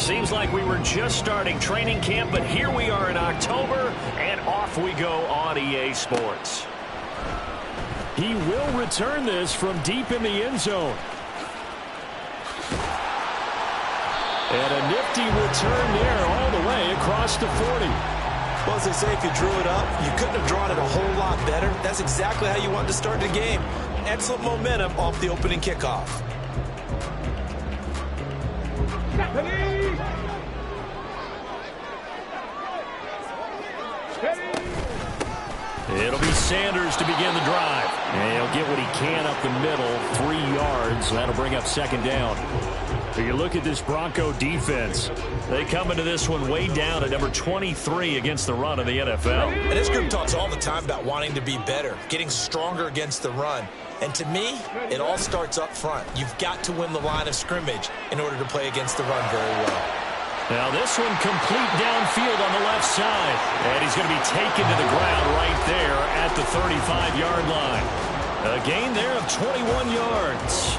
Seems like we were just starting training camp, but here we are in October, and off we go on EA Sports. He will return this from deep in the end zone. And a nifty return there all the way across the 40. Well, as they say, if you drew it up, you couldn't have drawn it a whole lot better. That's exactly how you wanted to start the game. Excellent momentum off the opening kickoff. It'll be Sanders to begin the drive. And he'll get what he can up the middle, 3 yards. That'll bring up second down. But you look at this Bronco defense. They come into this one way down at number 23 against the run of the NFL. And this group talks all the time about wanting to be better, getting stronger against the run. And to me, it all starts up front. You've got to win the line of scrimmage in order to play against the run very well. Now this one complete downfield on the left side. And he's going to be taken to the ground right there at the 35-yard line. A gain there of 21 yards.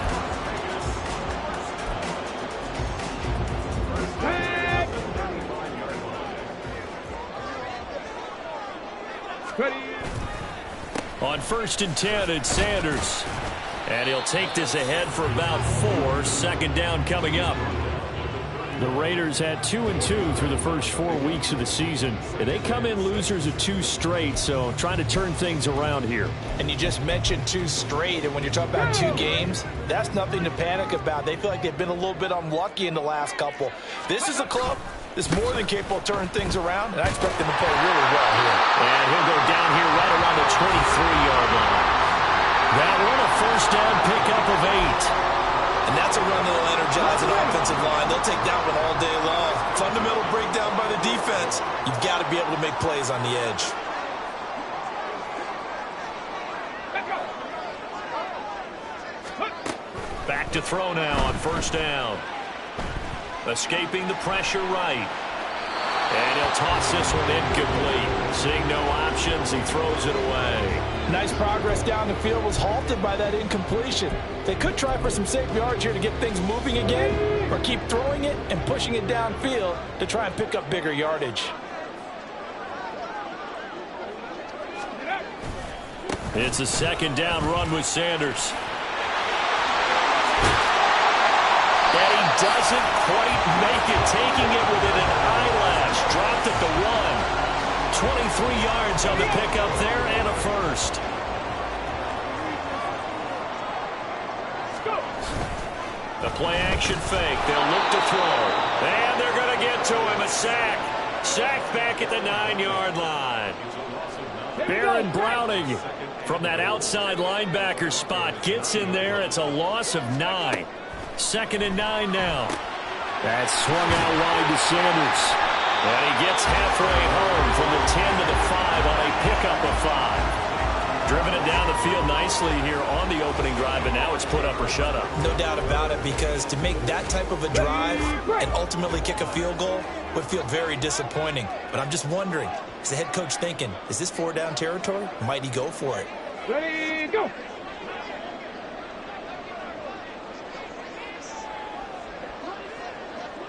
On 1st and 10, it's Sanders. And he'll take this ahead for about 4. Second down coming up. The Raiders had 2-2 through the first 4 weeks of the season. And they come in losers of 2 straight, so trying to turn things around here. And you just mentioned 2 straight, and when you're talking about 2 games, that's nothing to panic about. They feel like they've been a little bit unlucky in the last couple. This is a club that's more than capable of turning things around, and I expect them to play really well here. And he'll go down here right around the 23-yard line. That one a first down pickup of 8. And that's a run that'll energize an offensive line. They'll take that one all day long. Fundamental breakdown by the defense. You've got to be able to make plays on the edge. Back to throw now on 1st down. Escaping the pressure right. And he'll toss this one incomplete. Seeing no options, he throws it away. Nice progress down the field was halted by that incompletion. They could try for some safe yards here to get things moving again, or keep throwing it and pushing it downfield to try and pick up bigger yardage. It's a 2nd down run with Sanders. And he doesn't quite make it, taking it within an eyelash. Dropped at the 1. 23 yards on the pickup there and a first. The play-action fake. They'll look to throw. And they're going to get to him. A sack. Sacked back at the 9-yard line. Baron Browning from that outside linebacker spot gets in there. It's a loss of 9. 2nd and 9 now. That's swung out wide to Sanders. And he gets halfway home from the 10 to the 5 on a pickup of 5. Driven it down the field nicely here on the opening drive, but now it's put up or shut up. No doubt about it, because to make that type of a drive and ultimately kick a field goal would feel very disappointing. But I'm just wondering, is the head coach thinking, is this 4-down territory? Might he go for it? Ready, go!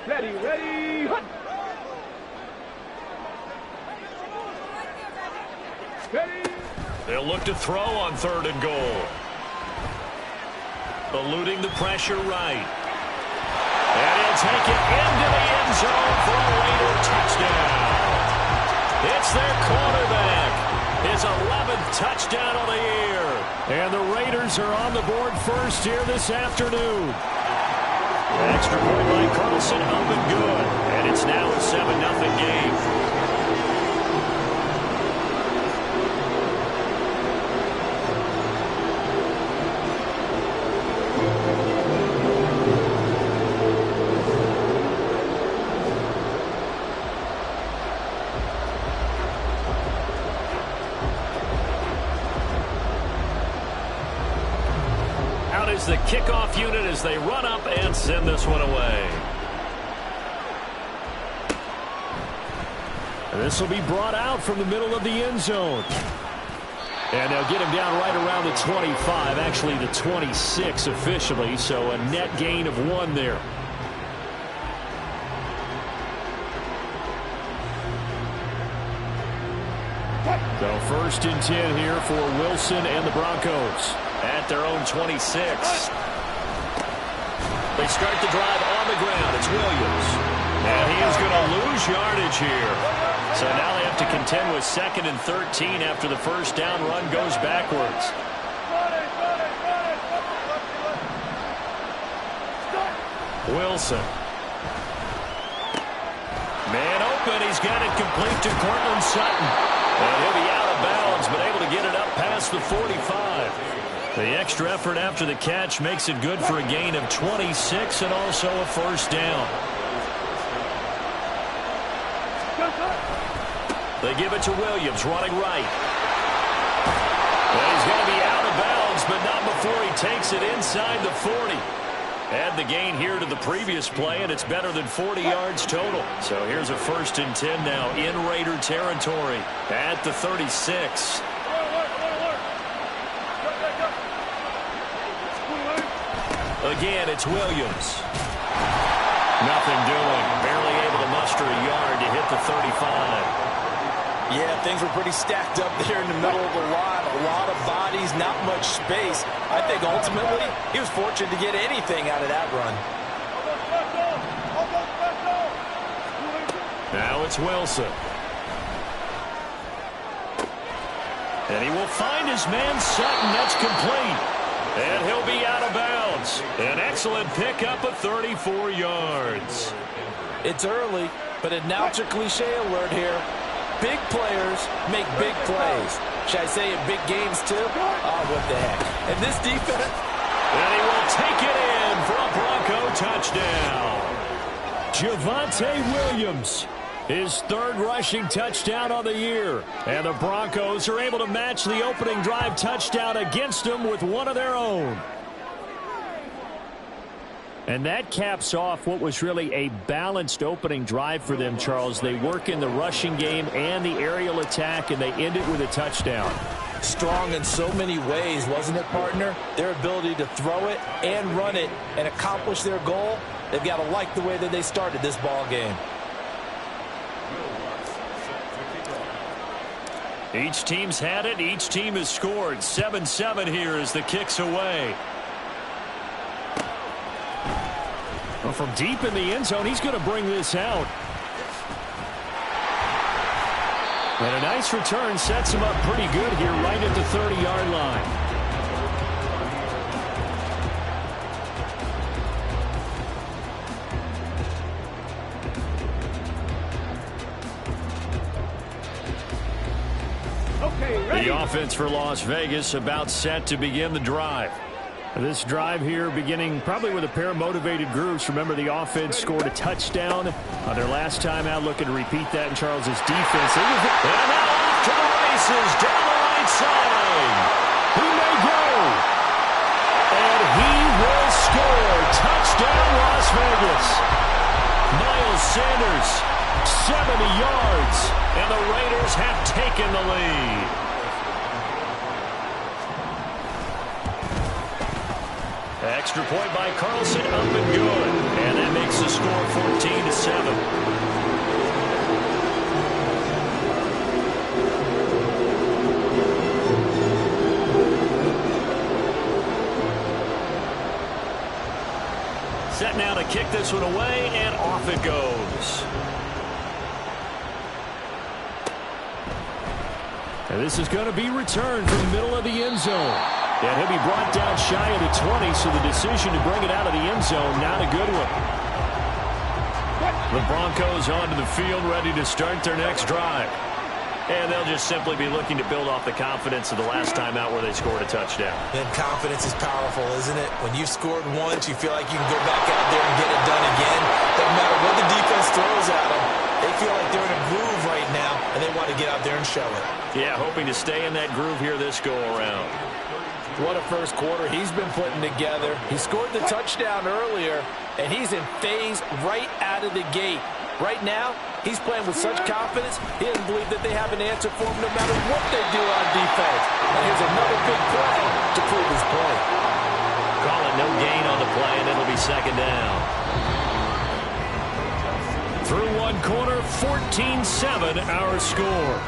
Ready, hut! Ready! They'll look to throw on 3rd and goal. Eluding the pressure right. And he'll take it into the end zone for a later touchdown. It's their quarterback. His 11th touchdown of the year. And the Raiders are on the board first here this afternoon. An extra point by Carlson, up and good. And it's now a 7-0 game. The kickoff unit as they run up and send this one away. This will be brought out from the middle of the end zone. And they'll get him down right around the 25, actually the 26 officially, so a net gain of 1 there. So 1st and 10 here for Wilson and the Broncos at their own 26. They start the drive on the ground. It's Williams. And he is going to lose yardage here. So now they have to contend with 2nd and 13 after the first down run goes backwards. Wilson. Man open. He's got it complete to Cortland Sutton. And he'll be out of bounds, but able to get it up past the 45. The extra effort after the catch makes it good for a gain of 26 and also a first down. They give it to Williams, running right. Well, he's going to be out of bounds, but not before he takes it inside the 40. Add the gain here to the previous play, and it's better than 40 yards total. So here's a 1st and 10 now in Raider territory at the 36. Again, it's Williams. Nothing doing. Barely able to muster a yard to hit the 35. Yeah, things were pretty stacked up there in the middle of the line. A lot of bodies, not much space. I think ultimately he was fortunate to get anything out of that run. Now it's Wilson. And he will find his man Sutton. That's complete. And he'll be out of bounds. An excellent pickup of 34 yards. It's early, but announcer cliche alert here. Big players make big plays. Should I say in big games too? Oh, what the heck. And this defense. And he will take it in for a Bronco touchdown. Javonte Williams, his 3rd rushing touchdown on the year. And the Broncos are able to match the opening drive touchdown against them with one of their own. And that caps off what was really a balanced opening drive for them, Charles. They work in the rushing game and the aerial attack, and they end it with a touchdown. Strong in so many ways, wasn't it, partner? Their ability to throw it and run it and accomplish their goal, they've got to like the way that they started this ball game. Each team's had it. Each team has scored. 7-7 here as the kick's away. Well, from deep in the end zone, he's going to bring this out. And a nice return sets him up pretty good here right at the 30-yard line. The offense for Las Vegas about set to begin the drive. This drive here beginning probably with a pair of motivated groups. Remember, the offense scored a touchdown on their last time out, looking to repeat that in Charles's defense. And now off to the races down the right side. He may go. And he will score. Touchdown, Las Vegas. Miles Sanders, 70 yards, and the Raiders have taken the lead. Extra point by Carlson, up and good. And that makes the score 14-7. Set now to kick this one away, and off it goes. And this is going to be returned from the middle of the end zone. And he'll be brought down shy of the 20, so the decision to bring it out of the end zone, not a good one. The Broncos onto the field, ready to start their next drive. And they'll just simply be looking to build off the confidence of the last time out where they scored a touchdown. And confidence is powerful, isn't it? When you've scored once, you feel like you can go back out there and get it done again. Doesn't matter what the defense throws at them. They feel like they're in a groove right now, and they want to get out there and show it. Yeah, hoping to stay in that groove here this go-around. What a first quarter he's been putting together. He scored the touchdown earlier, and he's in phase right out of the gate. Right now, he's playing with such confidence, he doesn't believe that they have an answer for him no matter what they do on defense. And here's another big play to prove his point. Call it no gain on the play, and it'll be second down. Through one quarter, 14-7 our score.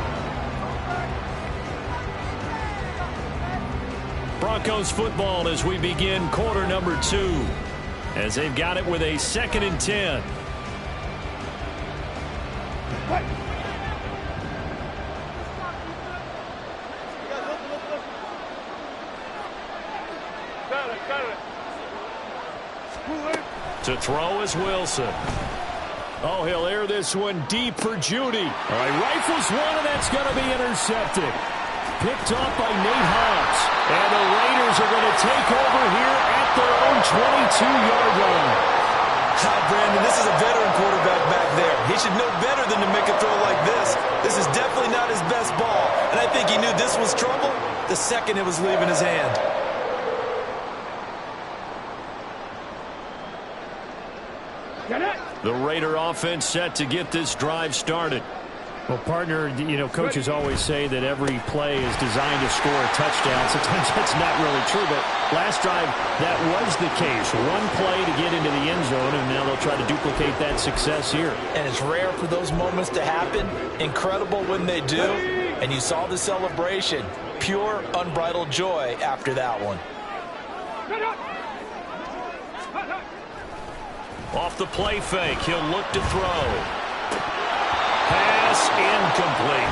Broncos football as we begin quarter number 2. As they've got it with a 2nd and 10. To throw is Wilson. Oh, he'll air this one deep for Judy. All right, rifles one, and that's going to be intercepted. Picked off by Nate Hobbs. And the Raiders are going to take over here at their own 22-yard line. Brandon, this is a veteran quarterback back there. He should know better than to make a throw like this. This is definitely not his best ball. And I think he knew this was trouble the second it was leaving his hand. The Raider offense set to get this drive started. Well, partner, coaches always say that every play is designed to score a touchdown. Sometimes that's not really true, but last drive, that was the case. One play to get into the end zone, and now they'll try to duplicate that success here. And it's rare for those moments to happen. Incredible when they do. And you saw the celebration. Pure, unbridled joy after that one. Off the play fake, he'll look to throw. Pass incomplete.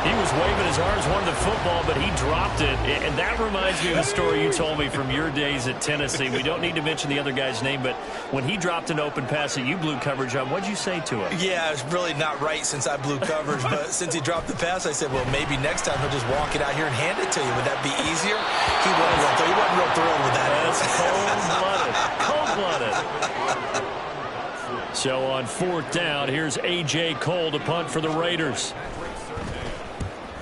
He was waving his arms, wanted the football, but he dropped it. And that reminds me of the story you told me from your days at Tennessee. We don't need to mention the other guy's name, but when he dropped an open pass that you blew coverage on, what'd you say to him? Yeah, it's really not right since I blew coverage, but since he dropped the pass, I said, well, maybe next time he'll just walk it out here and hand it to you. Would that be easier? He wasn't real thrilled with that. That's cold-blooded. Cold-blooded. So on 4th down, here's A.J. Cole to punt for the Raiders.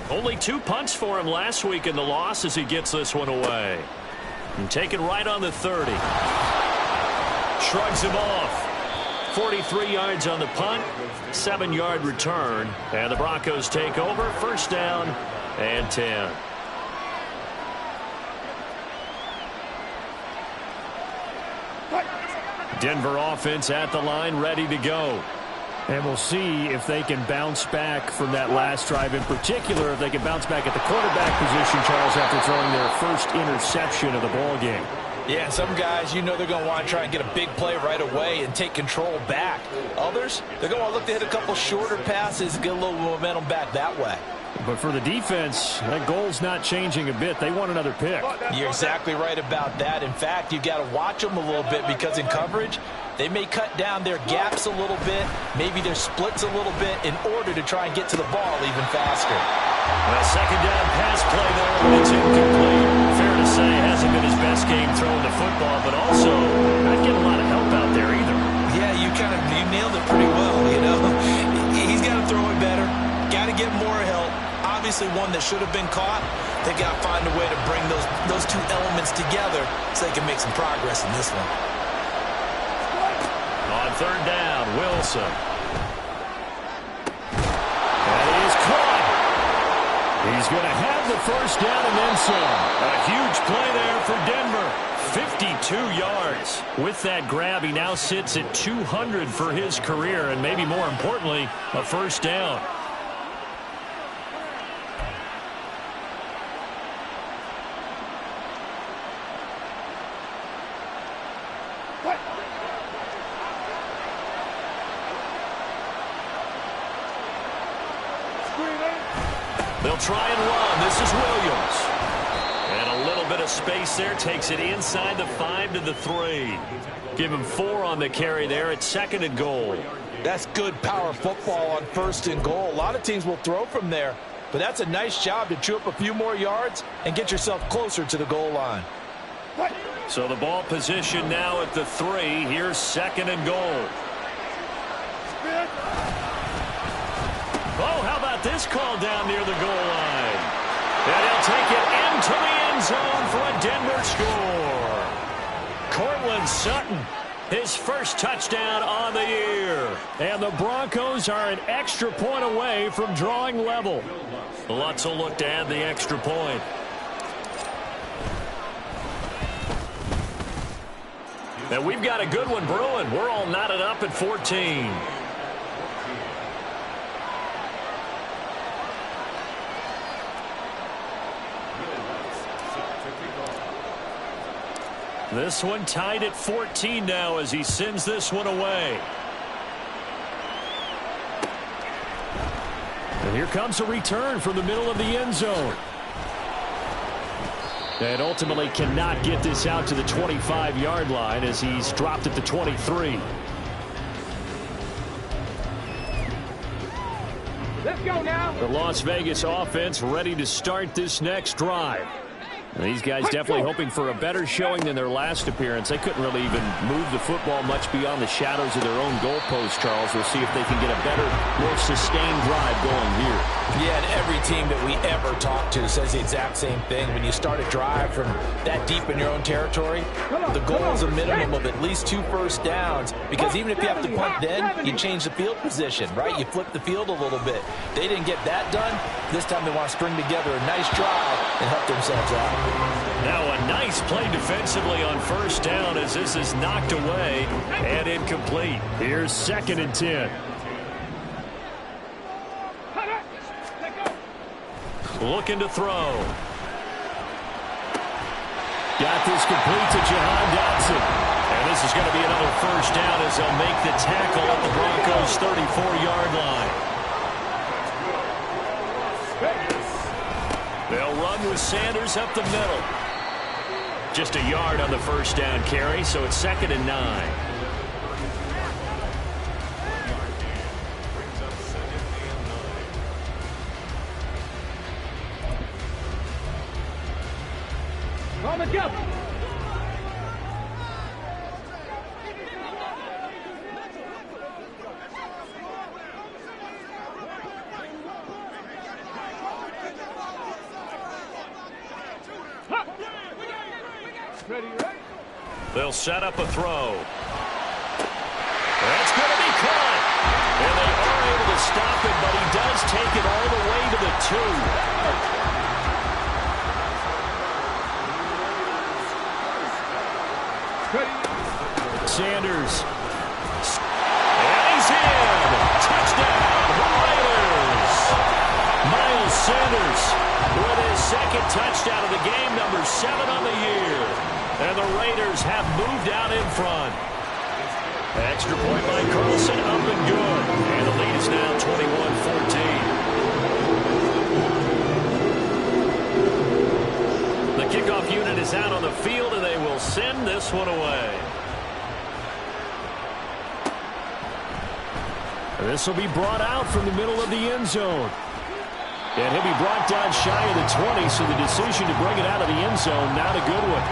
Only 2 punts for him last week in the loss as he gets this one away. And take it right on the 30. Shrugs him off. 43 yards on the punt, 7-yard return. And the Broncos take over, 1st down and 10. Denver offense at the line, ready to go. And we'll see if they can bounce back from that last drive. In particular, if they can bounce back at the quarterback position, Charles, after throwing their first interception of the ball game. Yeah, some guys, they're going to want to try and get a big play right away and take control back. Others, they're going to want to look to hit a couple shorter passes and get a little momentum back that way. But for the defense, that goal's not changing a bit. They want another pick. You're exactly right about that. In fact, you got to watch them a little bit because in coverage, they may cut down their gaps a little bit, maybe their splits a little bit in order to try and get to the ball even faster. Well, 2nd down pass play there, and it's incomplete. Fair to say, hasn't been his best game throwing the football, but also not getting a lot of help out there either. Yeah, you nailed it pretty well, He's got to throw it better, got to get more help. Obviously one that should have been caught. They got to find a way to bring those 2 elements together so they can make some progress in this one. On 3rd down, Wilson. That is caught. He's going to have the 1st down and then some. A huge play there for Denver. 52 yards. With that grab, he now sits at 200 for his career, and maybe more importantly, a 1st down. They'll try and run. This is Williams. And a little bit of space there. Takes it inside the 5 to the 3. Give him 4 on the carry there at 2nd and goal. That's good power football on 1st and goal. A lot of teams will throw from there, but that's a nice job to chew up a few more yards and get yourself closer to the goal line. So the ball position now at the 3. Here's 2nd and goal. Oh, how about this call down near the goal line? And he'll take it into the end zone for a Denver score. Cortland Sutton, his 1st touchdown on the year. And the Broncos are an extra point away from drawing level. Lutz will look to add the extra point. And we've got a good one brewing. We're all knotted up at 14. This one tied at 14 now as he sends this one away. And here comes a return from the middle of the end zone. And ultimately cannot get this out to the 25-yard line as he's dropped at the 23. Let's go now. The Las Vegas offense ready to start this next drive. And these guys definitely hoping for a better showing than their last appearance. They couldn't really even move the football much beyond the shadows of their own goalpost, Charles. We'll see if they can get a better, more sustained drive going here. Yeah, and every team that we ever talk to says the exact same thing. When you start a drive from that deep in your own territory, the goal is a minimum of at least 2 first downs, because even if you have to punt then, you change the field position, right? You flip the field a little bit. They didn't get that done. This time they want to string together a nice drive and help themselves out. Now a nice play defensively on first down as this is knocked away and incomplete. Here's 2nd and 10. Looking to throw. Got this complete to Jahan Dotson. And this is going to be another first down as they'll make the tackle at the Broncos' 34-yard line. They'll run with Sanders up the middle. Just a yard on the first down carry, so it's 2nd and 9. On the jump. Ready, right? They'll set up a throw. That's going to be caught. And they are able to stop him, but he does take it all the way to the 2. Sanders. And he's in. Touchdown, the Raiders. Miles Sanders with his 2nd touchdown of the game, number 7 on the year. And the Raiders have moved out in front. Extra point by Carlson, up and good. And the lead is now 21-14. The kickoff unit is out on the field, and they will send this one away. This will be brought out from the middle of the end zone. And he'll be brought down shy of the 20, so the decision to bring it out of the end zone, not a good one.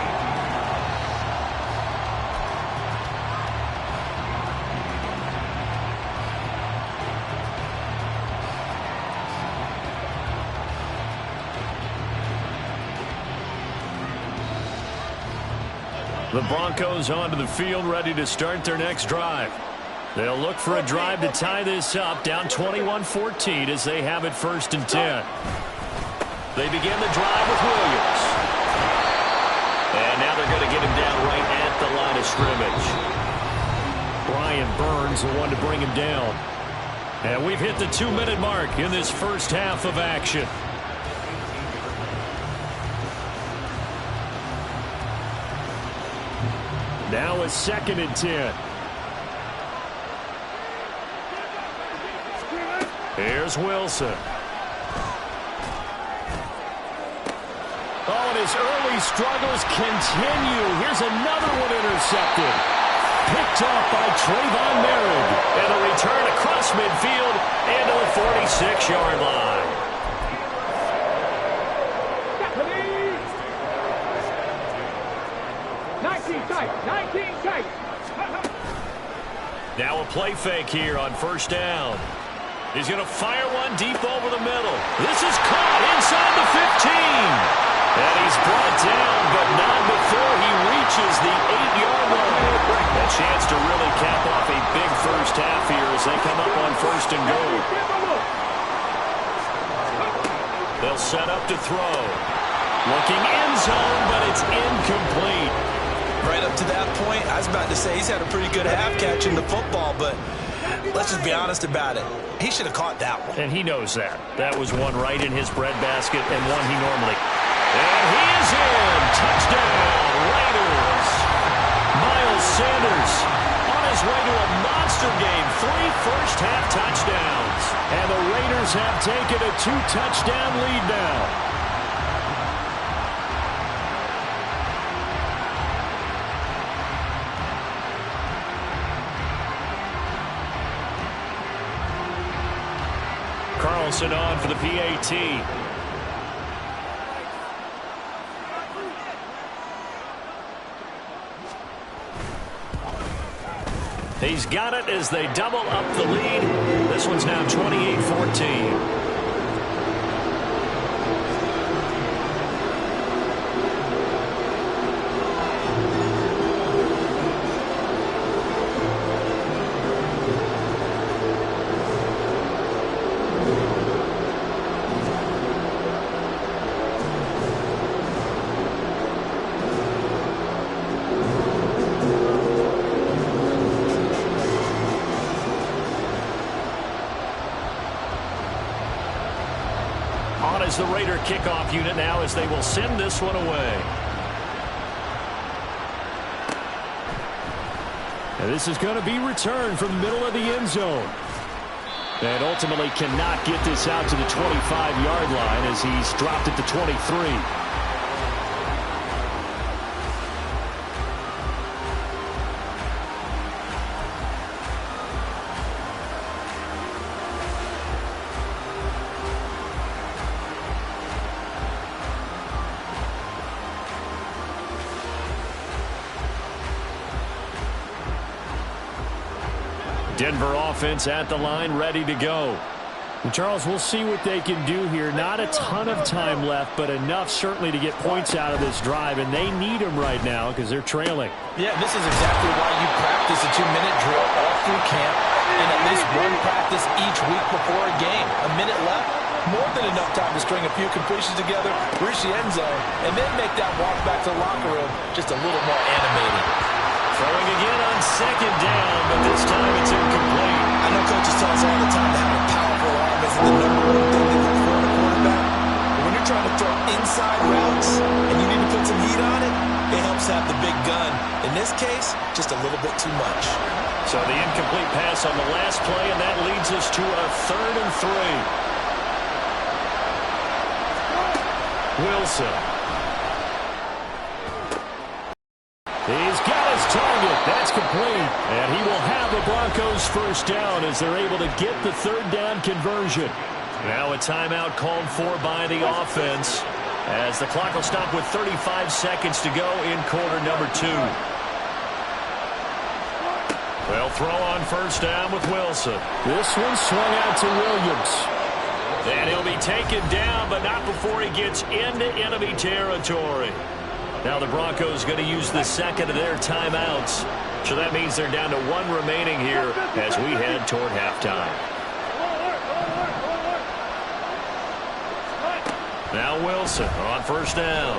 The Broncos onto the field, ready to start their next drive. They'll look for a drive to tie this up, down 21-14 as they have it 1st and 10. They begin the drive with Williams. And now they're going to get him down right at the line of scrimmage. Brian Burns, the one to bring him down. And we've hit the 2-minute mark in this first half of action. Now it's 2nd and 10. Here's Wilson. Oh, and his early struggles continue. Here's another one intercepted. Picked off by Trayvon Merritt. And a return across midfield into the 46-yard line. 19 tight. 19 tight. Now a play fake here on first down. He's going to fire one deep over the middle. This is caught inside the 15. And he's brought down, but not before he reaches the 8-yard line. A chance to really cap off a big first half here as they come up on 1st and goal. They'll set up to throw. Looking end zone, but it's incomplete. Right up to that point, I was about to say he's had a pretty good half catching the football, but let's just be honest about it. He should have caught that one. And he knows that. That was one right in his breadbasket and one he normally. And he is in. Touchdown, Raiders. a 2-touchdown lead now. Carlson on for the PAT. He's got it as they double up the lead. This one's now 28-14. Is the Raider kickoff unit now as they will send this one away. And this is going to be returned from the middle of the end zone. And ultimately cannot get this out to the 25-yard line as he's dropped it to 23. Denver offense at the line, ready to go. And Charles, we'll see what they can do here. Not a ton of time left, but enough certainly to get points out of this drive, and they need them right now because they're trailing. Yeah, this is exactly why you practice a 2-minute drill all through camp and at least one practice each week before a game. A minute left, more than enough time to string a few completions together, reach the end zone, and then make that walk back to the locker room just a little more animated. Throwing again on second down, but this time it's incomplete. I know coaches tell us all the time that having a powerful arm is the number one thing to look for in a quarterback. But when you're trying to throw inside routes and you need to put some heat on it, it helps have the big gun. In this case, just a little bit too much. So the incomplete pass on the last play, and that leads us to a 3rd and 3. Wilson. He's got his target. That's complete. And he will have the Broncos first down as they're able to get the 3rd down conversion. Now a timeout called for by the offense as the clock will stop with 35 seconds to go in quarter number 2. They'll throw on first down with Wilson. This one swung out to Williams. And he'll be taken down, but not before he gets into enemy territory. Now the Broncos going to use the second of their timeouts. So that means they're down to 1 remaining here as we head toward halftime. Now Wilson on first down.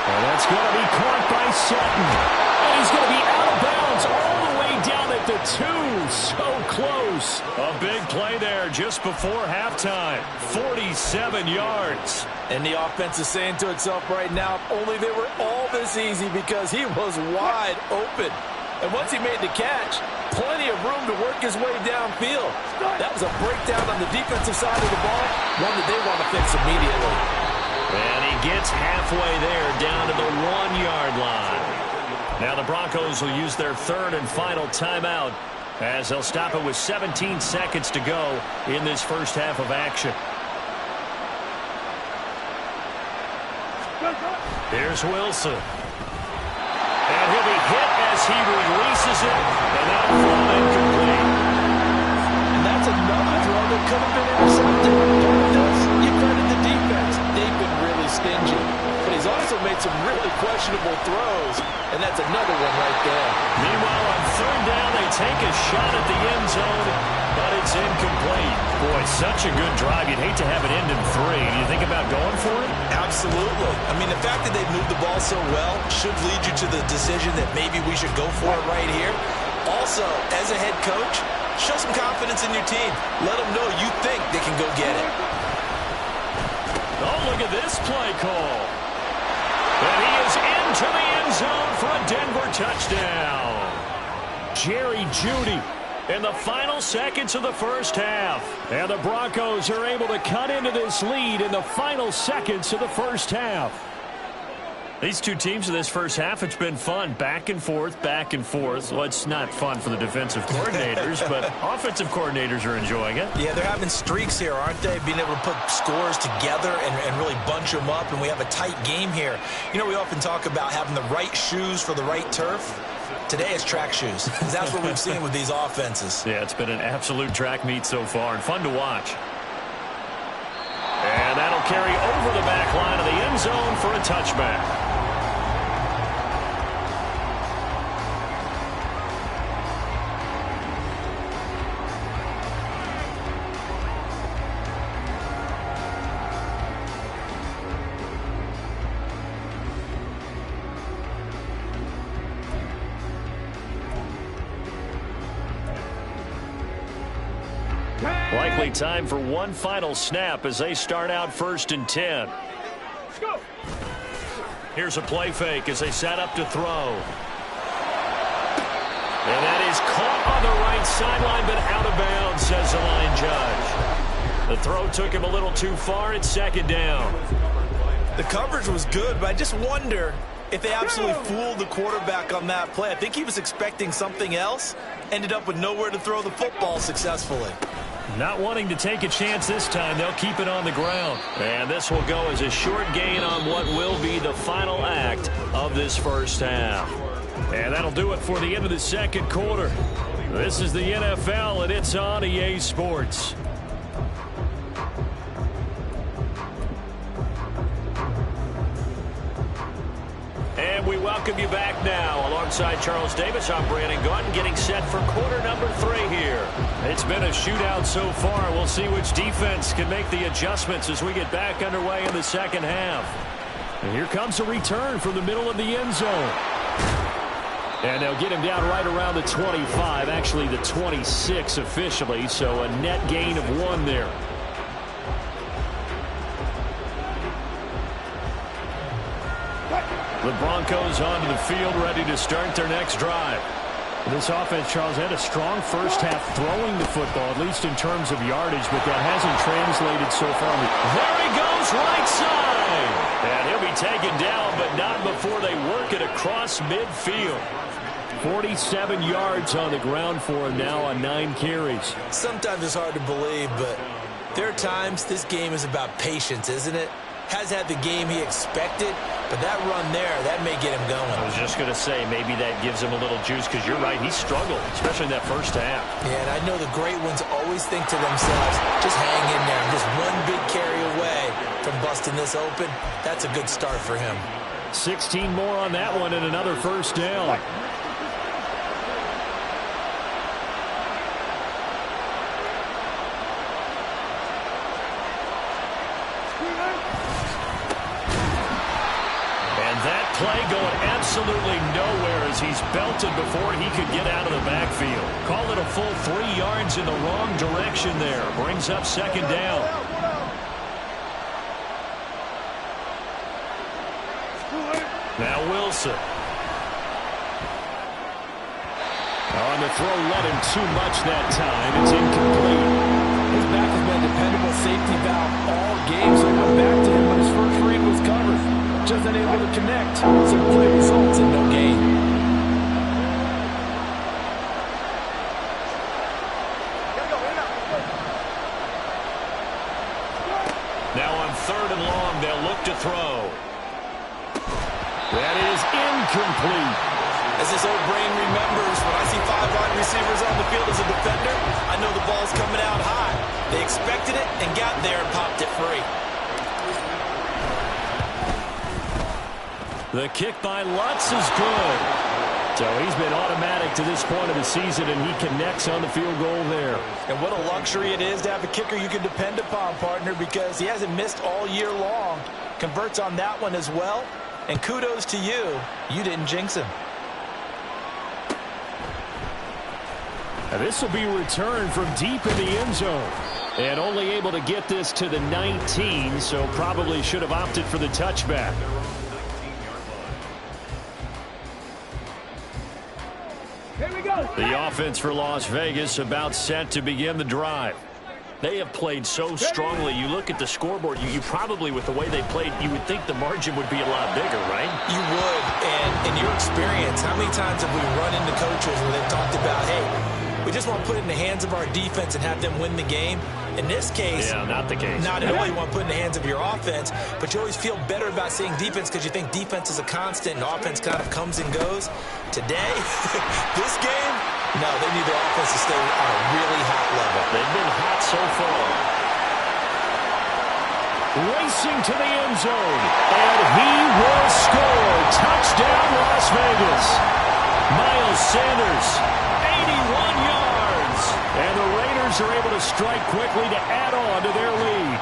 And that's going to be caught by Sutton. And he's going to be out of bounds all the way down at the 2. So close. A big play there just before halftime. 47 yards. And the offense is saying to itself right now, if only they were all this easy, because he was wide open. And once he made the catch, plenty of room to work his way downfield. That was a breakdown on the defensive side of the ball, one that they want to fix immediately. And he gets halfway there, down to the 1-yard line. Now the Broncos will use their 3rd and final timeout as they'll stop it with 17 seconds to go in this first half of action. Here's Wilson. And he'll be hit as he releases it, and that throw incomplete. And that's another throw that could have been intercepted. Part of this, you credit the defense. They've been really stingy. But he's also made some really questionable throws, and that's another one right there. Meanwhile, on 3rd down, they take a shot at the end zone, but it's incomplete. Boy, such a good drive. You'd hate to have it end in 3. Do you think about going for it? Absolutely. I mean, the fact that they've moved the ball so well should lead you to the decision that maybe we should go for it right here. Also, as a head coach, show some confidence in your team. Let them know you think they can go get it. Oh, look at this play call. And he is into the end zone for a Denver touchdown. Jerry Jeudy In the final seconds of the first half. And the Broncos are able to cut into this lead in the final seconds of the first half. These two teams in this first half, it's been fun. Back and forth, back and forth. Well, it's not fun for the defensive coordinators, but offensive coordinators are enjoying it. Yeah, they're having streaks here, aren't they? Being able to put scores together and really bunch them up, and we have a tight game here. You know, we often talk about having the right shoes for the right turf. Today it's track shoes. That's what we've seen with these offenses. Yeah, it's been an absolute track meet so far and fun to watch. And that'll carry over the back line of the end zone for a touchback. Likely time for one final snap as they start out 1st and 10. Here's a play fake as they set up to throw. And that is caught on the right sideline, but out of bounds, says the line judge. The throw took him a little too far. It's 2nd down. The coverage was good, but I just wonder if they absolutely fooled the quarterback on that play. I think he was expecting something else. Ended up with nowhere to throw the football successfully. Not wanting to take a chance this time, they'll keep it on the ground. And this will go as a short gain on what will be the final act of this first half. And that'll do it for the end of the second quarter. This is the NFL, and it's on EA Sports. And we welcome you back now. Alongside Charles Davis, I'm Brandon Gaudin, getting set for quarter number 3 here. It's been a shootout so far. We'll see which defense can make the adjustments as we get back underway in the second half. And here comes a return from the middle of the end zone. And they'll get him down right around the 25, actually the 26 officially, so a net gain of 1 there. The Broncos onto the field, ready to start their next drive. This offense, Charles, had a strong first half throwing the football, at least in terms of yardage, but that hasn't translated so far. There he goes, right side. And he'll be taken down, but not before they work it across midfield. 47 yards on the ground for him now on 9 carries. Sometimes it's hard to believe, but there are times this game is about patience, isn't it? Has had the game he expected, but that run there, that may get him going. I was just going to say, maybe that gives him a little juice, because you're right, he struggled, especially in that first half. Yeah, and I know the great ones always think to themselves, just hang in there. I'm just one big carry away from busting this open. That's a good start for him. 16 more on that one and another first down. Play going absolutely nowhere as he's belted before he could get out of the backfield. Call it a full 3 yards in the wrong direction there. Brings up 2nd down. Now Wilson. On the throw, let him too much that time. It's incomplete. His back has been a dependable safety valve all game, so he went back to him when his first read was covered. Just unable to connect. So the play results in no gain. Now on 3rd and long, they'll look to throw. That is incomplete. As this old brain remembers, when I see 5 wide receivers on the field as a defender, I know the ball's coming out high. They expected it and got there and popped it free. The kick by Lutz is good. So he's been automatic to this point of the season, and he connects on the field goal there. And what a luxury it is to have a kicker you can depend upon, partner, because he hasn't missed all year long. Converts on that one as well. And kudos to you. You didn't jinx him. Now this will be returned from deep in the end zone. And only able to get this to the 19, so probably should have opted for the touchback. Here we go. The offense for Las Vegas about set to begin the drive. They have played so strongly. You look at the scoreboard, you probably, with the way they played, you would think the margin would be a lot bigger, right? You would. And in your experience, how many times have we run into coaches where they've talked about, hey, we just want to put it in the hands of our defense and have them win the game? In this case, yeah, not the case. Not at all. You want to put it in the hands of your offense, but you always feel better about seeing defense because you think defense is a constant and offense kind of comes and goes. Today, this game, no, they need their offense to stay on a really hot level. They've been hot so far. Racing to the end zone, and he will score. Touchdown, Las Vegas. Miles Sanders, 81 yards. And the Raiders are able to strike quickly to add on to their lead.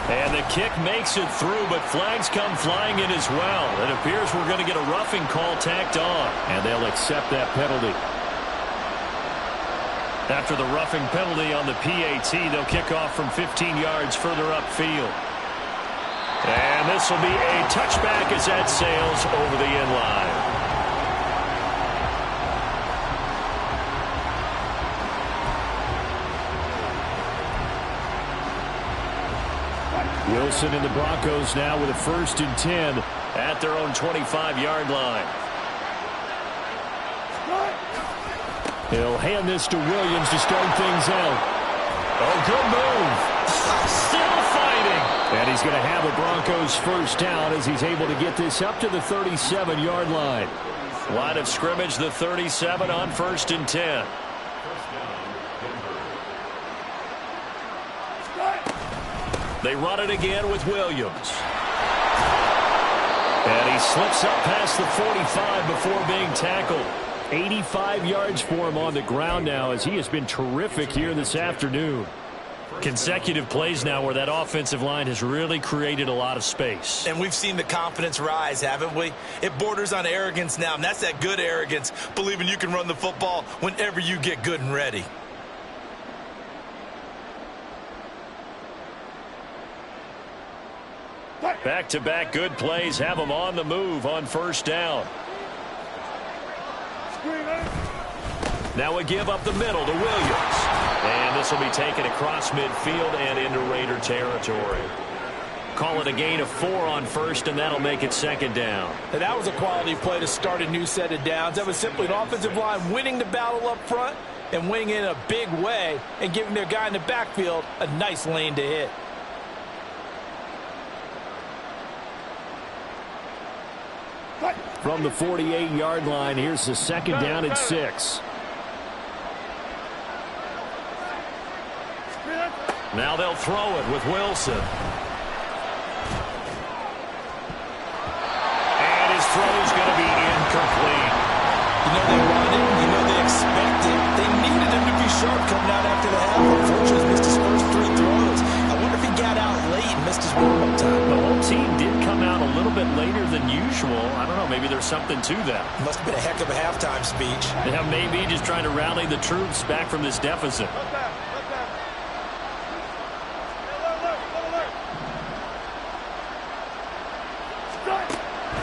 And the kick makes it through, but flags come flying in as well. It appears we're going to get a roughing call tacked on, and they'll accept that penalty. After the roughing penalty on the PAT, they'll kick off from 15 yards further upfield. And this will be a touchback as that sails over the end line. Wilson and the Broncos now with a 1st and 10 at their own 25-yard line. He'll hand this to Williams to start things out. Oh, good move. Still fighting. And he's going to have a Broncos 1st down as he's able to get this up to the 37-yard line. Line of scrimmage, the 37 on 1st and 10. They run it again with Williams. And he slips up past the 45 before being tackled. 85 yards for him on the ground now as he has been terrific here this afternoon. Consecutive plays now where that offensive line has really created a lot of space. And we've seen the confidence rise, haven't we? It borders on arrogance now, and that's that good arrogance, believing you can run the football whenever you get good and ready. Back-to-back good plays have them on the move on 1st down. Now a give up the middle to Williams. And this will be taken across midfield and into Raider territory. Call it a gain of 4 on 1st, and that'll make it 2nd down. And that was a quality play to start a new set of downs. That was simply an offensive line winning the battle up front and winning in a big way and giving their guy in the backfield a nice lane to hit. From the 48-yard line, here's the 2nd down and 6. Now they'll throw it with Wilson. And his throw's going to be incomplete. You know they want it. You know they expect it. They needed him to be sharp coming out after the half. Unfortunately, he missed his first 3 throws. I wonder if he got out late and missed his warm-up time. The whole team did come out a little bit later than usual. I don't know, maybe there's something to that. Must have been a heck of a halftime speech. Yeah, maybe just trying to rally the troops back from this deficit.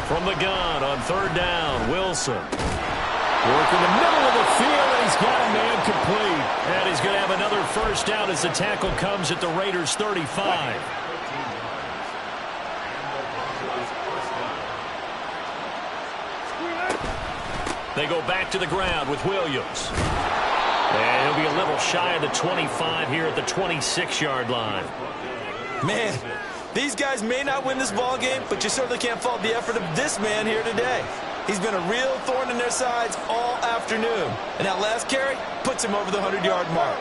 From the gun on 3rd down, Wilson. Work in the middle of the field, and he's got a man complete. And he's going to have another 1st down as the tackle comes at the Raiders' 35. They go back to the ground with Williams. And he'll be a little shy of the 25 here at the 26-yard line. Man, these guys may not win this ball game, but you certainly can't fault the effort of this man here today. He's been a real thorn in their sides all afternoon. And that last carry puts him over the 100-yard mark.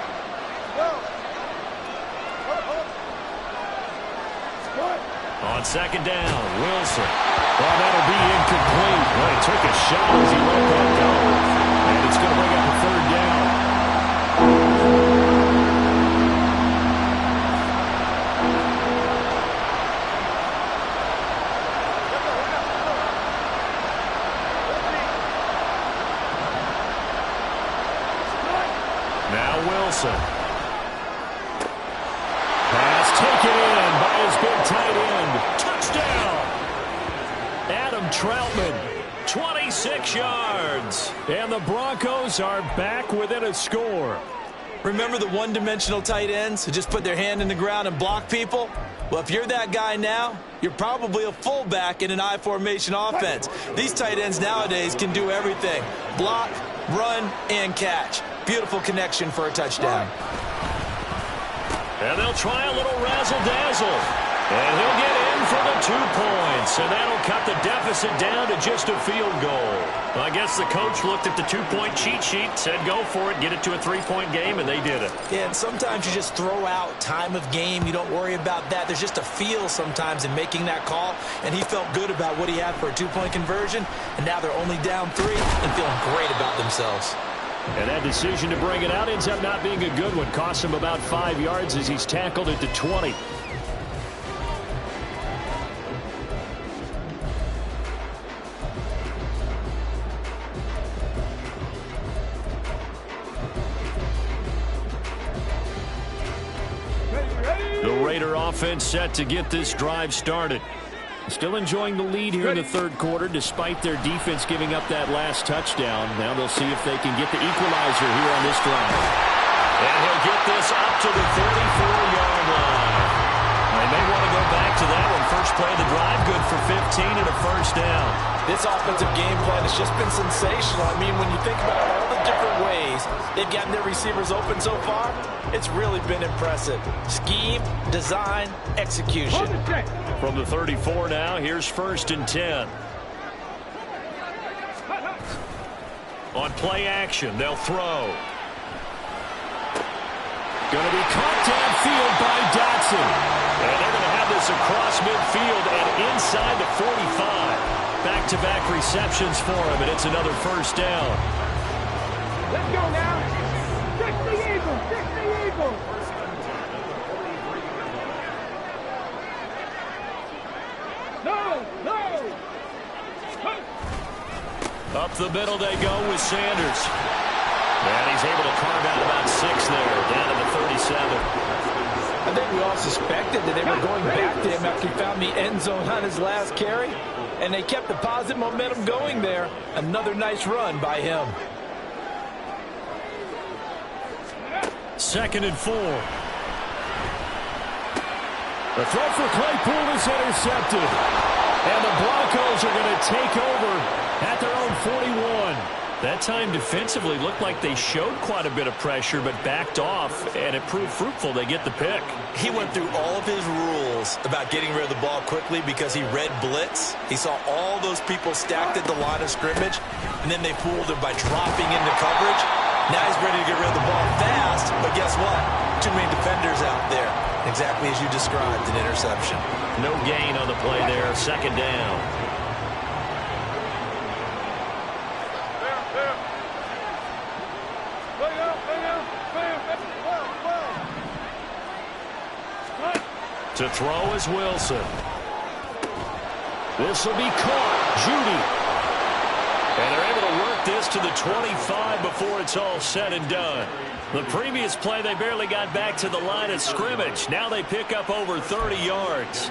On 2nd down, Wilson. Well, that'll be incomplete. Well, he took a shot as he let that go. And it's going to bring up a 3rd down. Now Wilson. Pass taken in by his big tight end. Touchdown! Adam Troutman, 26 yards. And the Broncos are back within a score. Remember the one-dimensional tight ends who just put their hand in the ground and block people? Well, if you're that guy now, you're probably a fullback in an I formation offense. These tight ends nowadays can do everything. Block, run, and catch. Beautiful connection for a touchdown. And they'll try a little razzle-dazzle. And he'll get in for the 2 points. And that'll cut the deficit down to just a field goal. Well, I guess the coach looked at the 2-point cheat sheet, said go for it, get it to a 3-point game, and they did it. Yeah, and sometimes you just throw out time of game. You don't worry about that. There's just a feel sometimes in making that call. And he felt good about what he had for a 2-point conversion. And now they're only down 3 and feeling great about themselves. And that decision to bring it out ends up not being a good one. Costs him about 5 yards as he's tackled at the 20. The Raider offense set to get this drive started. Still enjoying the lead here in the third quarter despite their defense giving up that last touchdown. Now they'll see if they can get the equalizer here on this drive. And he'll get this up to the 34-yard line. They may want to go back to that one. First play of the drive, good for 15 and a first down. This offensive game plan has just been sensational. I mean, when you think about all the different ways they've gotten their receivers open so far, it's really been impressive. Scheme, design, execution. From the 34 now, here's 1st and 10. On play action, they'll throw. Going to be caught downfield by Dotson. And they're going to have this across midfield and inside the 45. Back-to-back receptions for him, and it's another first down. Let's go now. 60 Eagles. 60 Eagles. No. Up the middle they go with Sanders. And he's able to carve out about 6 there, down to the 37. I think we all suspected that they were going back to him after he found the end zone on his last carry. And they kept the positive momentum going there. Another nice run by him. 2nd and 4. The throw for Claypool is intercepted. And the Broncos are going to take over at their own 41. That time defensively looked like they showed quite a bit of pressure but backed off, and it proved fruitful. They get the pick. He went through all of his rules about getting rid of the ball quickly because he read blitz. He saw all those people stacked at the line of scrimmage, and then they fooled him by dropping into coverage. Now he's ready to get rid of the ball fast, but guess what? Too many defenders out there. Exactly as you described, an interception. No gain on the play there, 2nd down. To throw is Wilson. This will be caught. Judy. And they're able to work this to the 25 before it's all said and done. The previous play, they barely got back to the line of scrimmage. Now they pick up over 30 yards.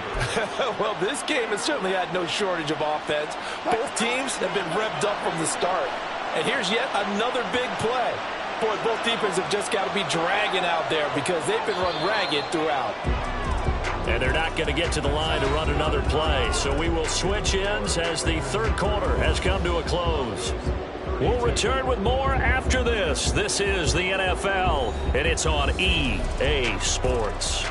Well, this game has certainly had no shortage of offense. Both teams have been revved up from the start. And here's yet another big play. Boy, both defenses have just got to be dragging out there because they've been run ragged throughout. And they're not going to get to the line to run another play. So we will switch ends as the third quarter has come to a close. We'll return with more after this. This is the NFL, and it's on EA Sports.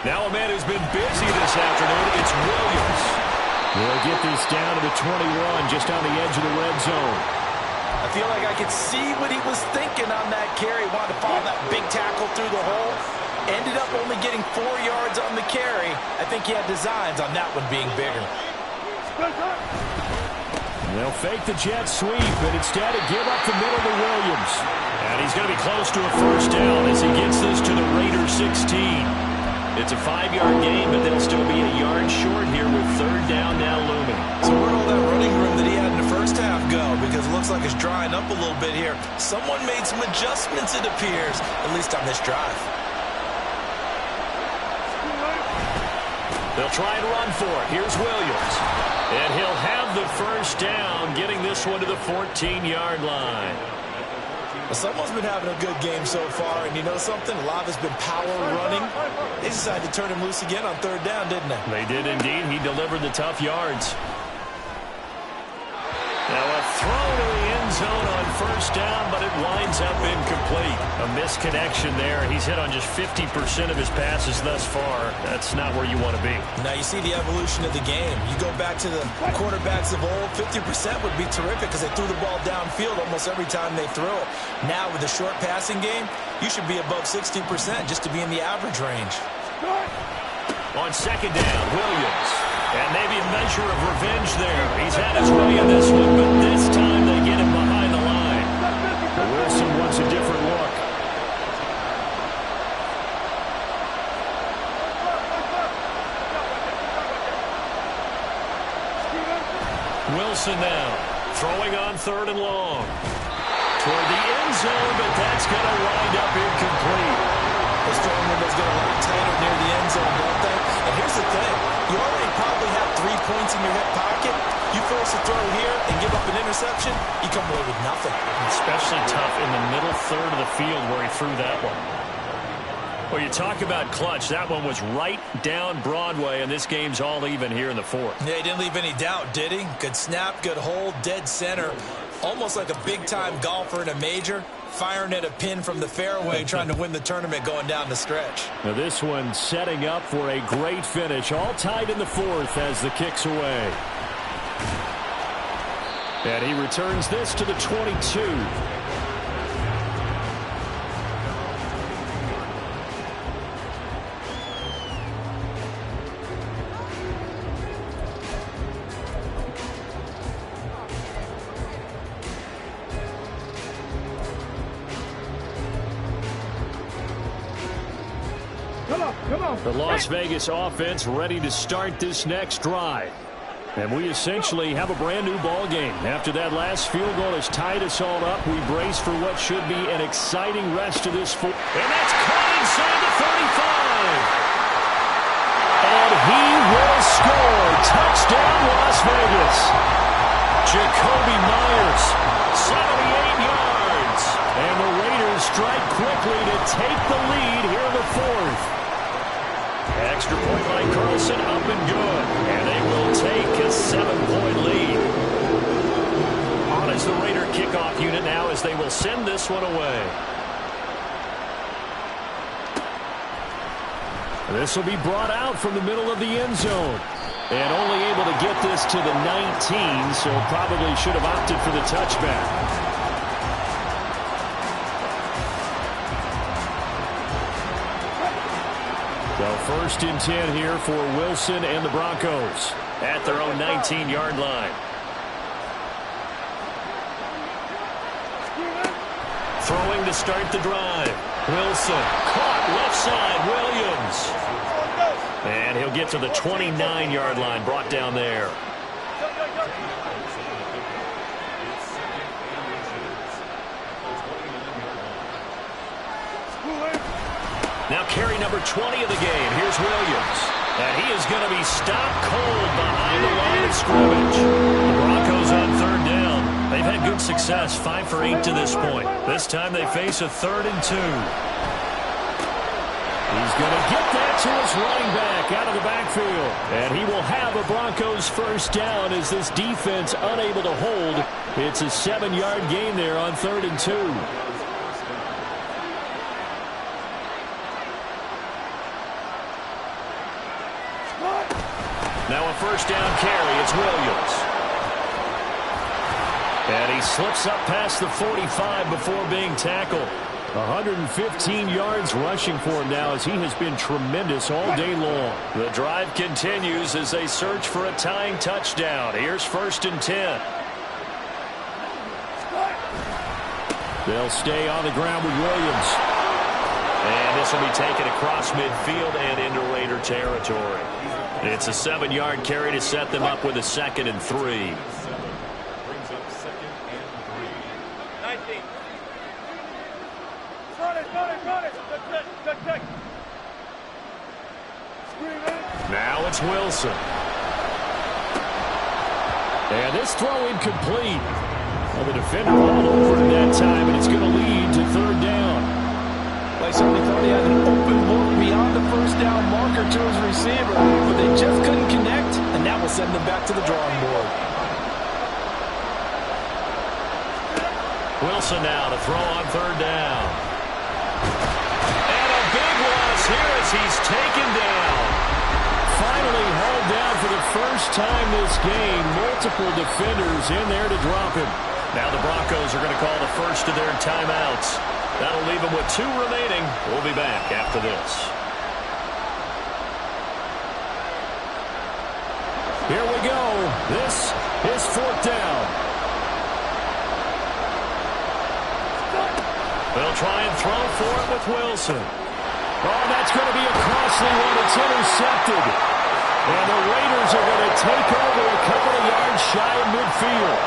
Now a man who's been busy this afternoon, it's Williams. They'll get this down to the 21, just on the edge of the red zone. I feel like I could see what he was thinking on that carry. Wanted to follow that big tackle through the hole. Ended up only getting 4 yards on the carry. I think he had designs on that one being bigger. They'll fake the jet sweep, but instead give up the middle to Williams. And he's going to be close to a first down as he gets this to the Raiders 16. It's a 5-yard gain, but they'll still be a yard short here with 3rd down now looming. So where'd all that running Someone made some adjustments, it appears, at least on this drive. They'll try and run for it. Here's Williams. And he'll have the first down, getting this one to the 14-yard line. Well, someone's been having a good game so far, and you know something? A lot of it's been power running. They decided to turn him loose again on third down, didn't they? They did indeed. He delivered the tough yards. Now a throw to the end zone on first down, but it winds up incomplete. A misconnection there. He's hit on just 50% of his passes thus far. That's not where you want to be. Now you see the evolution of the game. You go back to the quarterbacks of old, 50% would be terrific because they threw the ball downfield almost every time they threw it. Now with the short passing game, you should be above 60% just to be in the average range. On second down, Williams. And maybe a measure of revenge there. He's had his way in this one, but this time they get him behind the line. Wilson wants a different look. Wilson now, throwing on third and long. Toward the end zone, but that's going to wind up incomplete. The strong window's get a lot tighter near the end zone, don't they? And here's the thing. You already probably have 3 points in your hip pocket. You force a throw here and give up an interception, you come away with nothing. Especially tough in the middle third of the field where he threw that one. Well, you talk about clutch. That one was right down Broadway, and this game's all even here in the fourth. Yeah, he didn't leave any doubt, did he? Good snap, good hold, dead center. Almost like a big-time golfer in a major, firing at a pin from the fairway, trying to win the tournament going down the stretch. Now this one setting up for a great finish, all tied in the fourth as the kick's away. And he returns this to the 22. The Las Vegas offense ready to start this next drive. And we essentially have a brand new ball game. After that last field goal has tied us all up, we brace for what should be an exciting rest of this fourth. And that's caught inside the 35. And he will score. Touchdown, Las Vegas. Jacoby Myers, 78 yards. And the Raiders strike quickly to take the lead here in the fourth. Extra point by Carlson, up and good. And they will take a 7-point lead. On is the Raider kickoff unit now as they will send this one away. This will be brought out from the middle of the end zone. And only able to get this to the 19, so probably should have opted for the touchback. So first and 10 here for Wilson and the Broncos at their own 19-yard line. Throwing to start the drive. Wilson caught left side. Williams. And he'll get to the 29-yard line, brought down there. Now carry number 20 of the game. Here's Williams. And he is going to be stopped cold behind the line of scrimmage. The Broncos on third down. They've had good success, 5 for 8 to this point. This time they face a 3rd and 2. He's going to get that to his running back out of the backfield. And he will have a Broncos first down as this defense unable to hold. It's a 7-yard gain there on 3rd and 2. Now a first down carry. It's Williams. And he slips up past the 45 before being tackled. 115 yards rushing for him now as he has been tremendous all day long. The drive continues as they search for a tying touchdown. Here's 1st and 10. They'll stay on the ground with Williams. And this will be taken across midfield and into Raider territory. It's a 7-yard carry to set them up with a 2nd and 3. it's Wilson. And this throw incomplete. Well, the defender all over it that time, and it's going to lead to third down. Like somebody thought he had an open look beyond the first down marker to his receiver, but they just couldn't connect, and that will send them back to the drawing board. Wilson now to throw on third down. And a big loss here as he's taken down. Finally hauled down for the first time this game. Multiple defenders in there to drop him. Now the Broncos are going to call the first of their timeouts. That'll leave them with 2 remaining. We'll be back after this. Here we go. This is fourth down. They'll try and throw for it with Wilson. Oh, that's going to be a costly one. It's intercepted. And the Raiders are going to take over a couple of yards shy of midfield.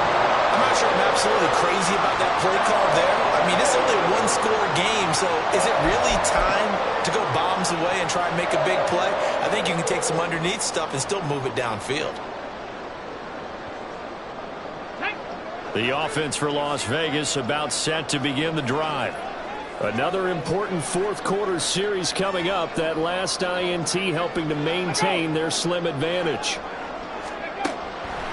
I'm not sure I'm absolutely crazy about that play call there. I mean, it's only a one-score game, so is it really time to go bombs away and try and make a big play? I think you can take some underneath stuff and still move it downfield. The offense for Las Vegas about set to begin the drive. Another important fourth quarter series coming up. That last INT helping to maintain their slim advantage.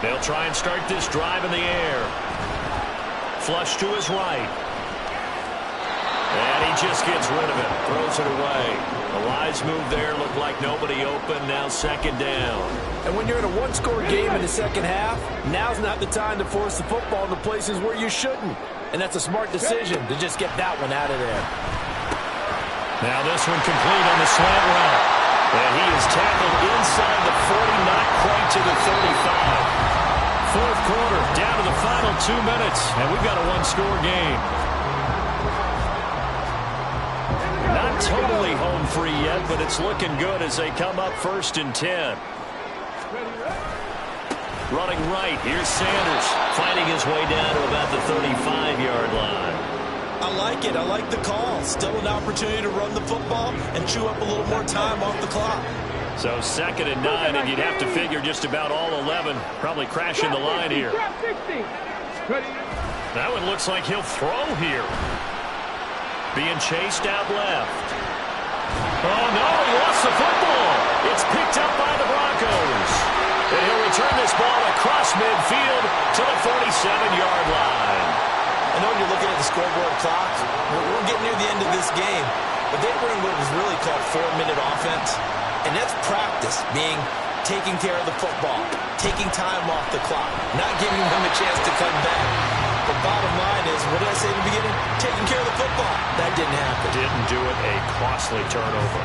They'll try and start this drive in the air. Flush to his right. And he just gets rid of it. Throws it away. The Lions move there. Looked like nobody open. Now second down. And when you're in a one-score game in the second half, now's not the time to force the football into places where you shouldn't. And that's a smart decision to just get that one out of there. Now this one complete on the slant route. And he is tackled inside the 40, not quite to the 35. Fourth quarter, down to the final 2 minutes, and we've got a one-score game. Not totally home free yet, but it's looking good as they come up 1st and 10. Running right, here's Sanders, fighting his way down to about the 35-yard line. I like it. I like the call. Still an opportunity to run the football and chew up a little more time off the clock. So 2nd and 9, and you'd have to figure just about all 11 probably crashing the line here. That one looks like he'll throw here. Being chased out left. Oh, no, he lost the football. It's picked up by the Broncos. And he'll return this ball across midfield to the 47-yard line. I know when you're looking at the scoreboard clock, we're getting near the end of this game, but they were in what was really called 4-minute offense. And that's practice, being taking care of the football, taking time off the clock, not giving them a chance to come back. The bottom line is, what did I say in the beginning? Taking care of the football. That didn't happen. Didn't do it. A costly turnover.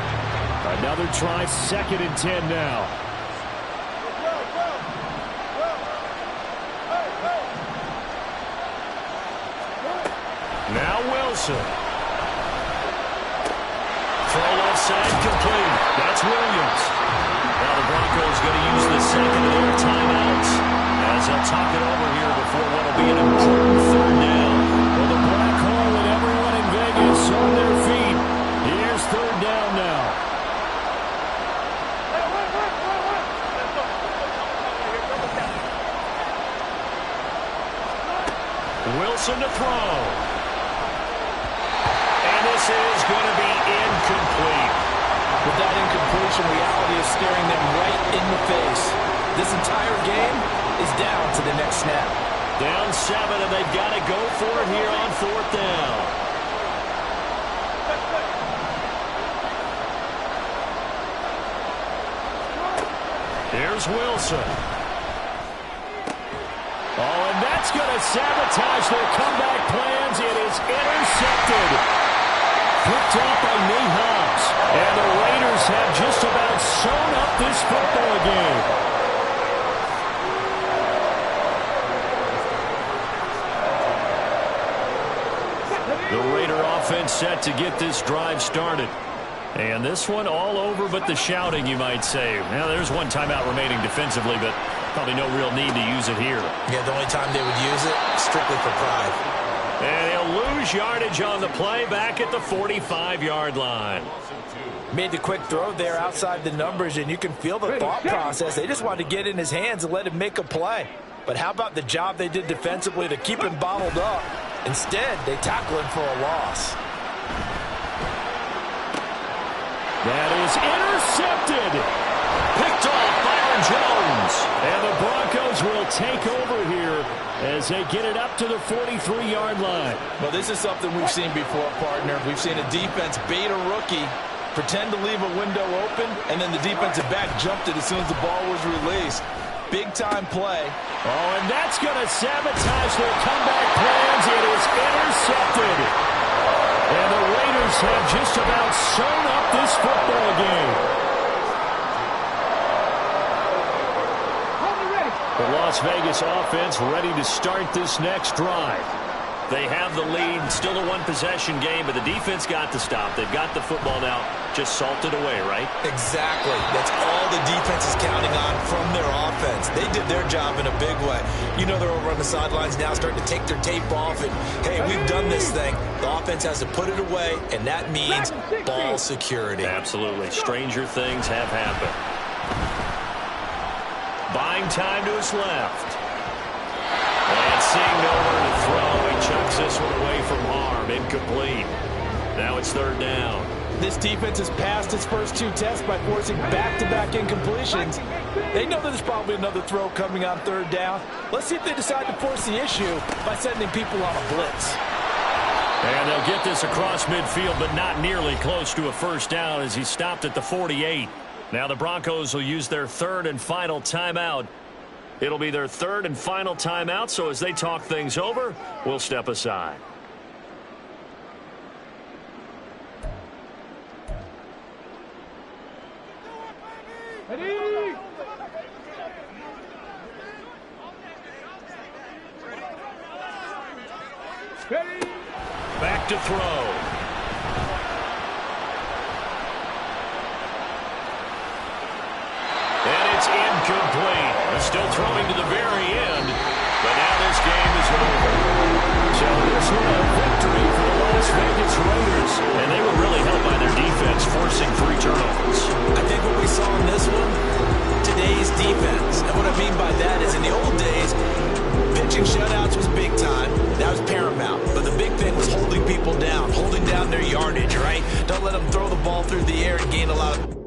Another try, 2nd and 10 now. Now Wilson. Throw left side complete. That's Williams. Now the Broncos going to use the second of their timeouts as they'll talk it over here before what will be an important third down. Well, the black hole and everyone in Vegas on their feet. Here's third down now. Wilson to throw. This is going to be incomplete. With that incompletion, reality is staring them right in the face. This entire game is down to the next snap. Down 7, and they've got to go for it here on 4th down. Here's Wilson. Oh, and that's going to sabotage their comeback plans. It is intercepted. Picked up by Nate Hobbs. And the Raiders have just about sewn up this football game. The Raider offense set to get this drive started. And this one all over but the shouting, you might say. Now, there's one timeout remaining defensively, but probably no real need to use it here. Yeah, the only time they would use it, strictly for pride. And he'll lose yardage on the play back at the 45-yard line. Made the quick throw there outside the numbers, and you can feel the thought process. They just wanted to get in his hands and let him make a play. But how about the job they did defensively to keep him bottled up? Instead, they tackle him for a loss. That is intercepted. Picked off by Aaron Jones. And the Broncos will take over here as they get it up to the 43-yard line. Well, this is something we've seen before, partner. We've seen a defense bait a rookie, pretend to leave a window open, and then the defensive back jumped it as soon as the ball was released. Big-time play. Oh, and that's going to sabotage their comeback plans. It is intercepted. And the Raiders have just about sewn up this football game. The Las Vegas offense ready to start this next drive. They have the lead, still a one-possession game, but the defense got to stop. They've got the football now, just salted away, right? Exactly. That's all the defense is counting on from their offense. They did their job in a big way. You know they're over on the sidelines now starting to take their tape off, and, hey, we've done this thing. The offense has to put it away, and that means ball security. Absolutely. Stranger things have happened. Buying time to his left. And seeing nowhere to throw, he chucks this one away from harm. Incomplete. Now it's third down. This defense has passed its first two tests by forcing back-to-back incompletions. They know there's probably another throw coming on third down. Let's see if they decide to force the issue by sending people on a blitz. And they'll get this across midfield, but not nearly close to a first down as he stopped at the 48. Now the Broncos will use their third and final timeout. It'll be their third and final timeout, so as they talk things over, we'll step aside. Ready? Ready? Back to throw. And it's incomplete. Still throwing to the very end, but now this game is over. So this one a victory for the Las Vegas Raiders, and they were really helped by their defense, forcing 3 turnovers. I think what we saw in this one, today's defense. And what I mean by that is in the old days, pitching shutouts was big time. That was paramount. But the big thing was holding people down, holding down their yardage, right? Don't let them throw the ball through the air and gain a lot of...